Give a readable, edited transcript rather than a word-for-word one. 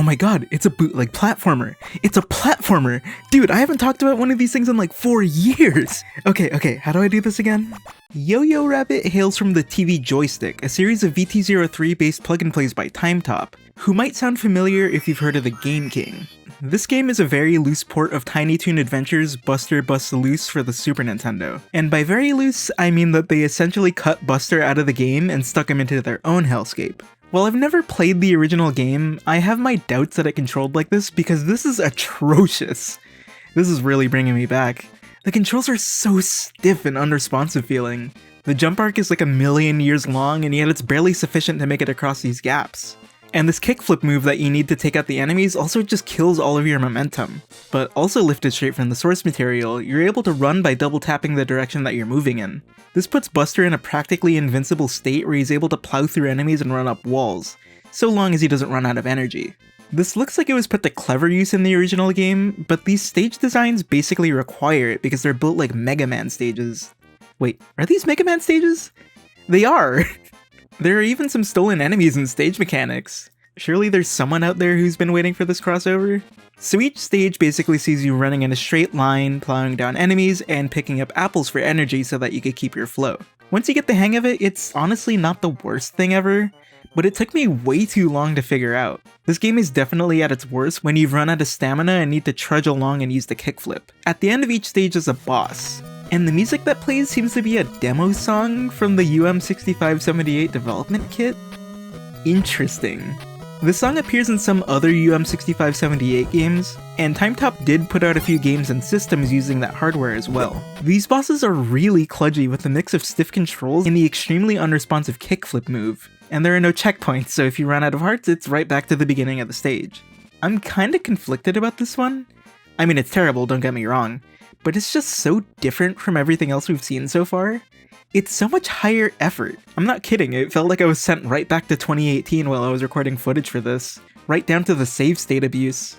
my god, it's a bootleg platformer. It's a platformer! Dude, I haven't talked about one of these things in like 4 years! Okay, how do I do this again? Yo-Yo Rabbit hails from the TV Joystick, a series of VT03 based plug-and-plays by Timetop, who might sound familiar if you've heard of the Game King. This game is a very loose port of Tiny Toon Adventures Buster Busts Loose for the Super Nintendo. And by very loose, I mean that they essentially cut Buster out of the game and stuck him into their own hellscape. While I've never played the original game, I have my doubts that it controlled like this because this is atrocious. This is really bringing me back. The controls are so stiff and unresponsive feeling. The jump arc is like 1,000,000 years long, and yet it's barely sufficient to make it across these gaps. And this kickflip move that you need to take out the enemies also just kills all of your momentum. But also lifted straight from the source material, you're able to run by double tapping the direction that you're moving in. This puts Buster in a practically invincible state where he's able to plow through enemies and run up walls, so long as he doesn't run out of energy. This looks like it was put to clever use in the original game, but these stage designs basically require it because they're built like Mega Man stages. Wait, are these Mega Man stages? They are! There are even some stolen enemies and stage mechanics. Surely there's someone out there who's been waiting for this crossover? So each stage basically sees you running in a straight line, plowing down enemies, and picking up apples for energy so that you can keep your flow. Once you get the hang of it, it's honestly not the worst thing ever, but it took me way too long to figure out. This game is definitely at its worst when you've run out of stamina and need to trudge along and use the kickflip. At the end of each stage is a boss, and the music that plays seems to be a demo song from the UM6578 development kit? Interesting. This song appears in some other UM6578 games, and Timetop did put out a few games and systems using that hardware as well. These bosses are really kludgy with a mix of stiff controls and the extremely unresponsive kickflip move. And there are no checkpoints, so if you run out of hearts, it's right back to the beginning of the stage. I'm kinda conflicted about this one. I mean, it's terrible, don't get me wrong, but it's just so different from everything else we've seen so far. It's so much higher effort. I'm not kidding, it felt like I was sent right back to 2018 while I was recording footage for this. Right down to the save state abuse.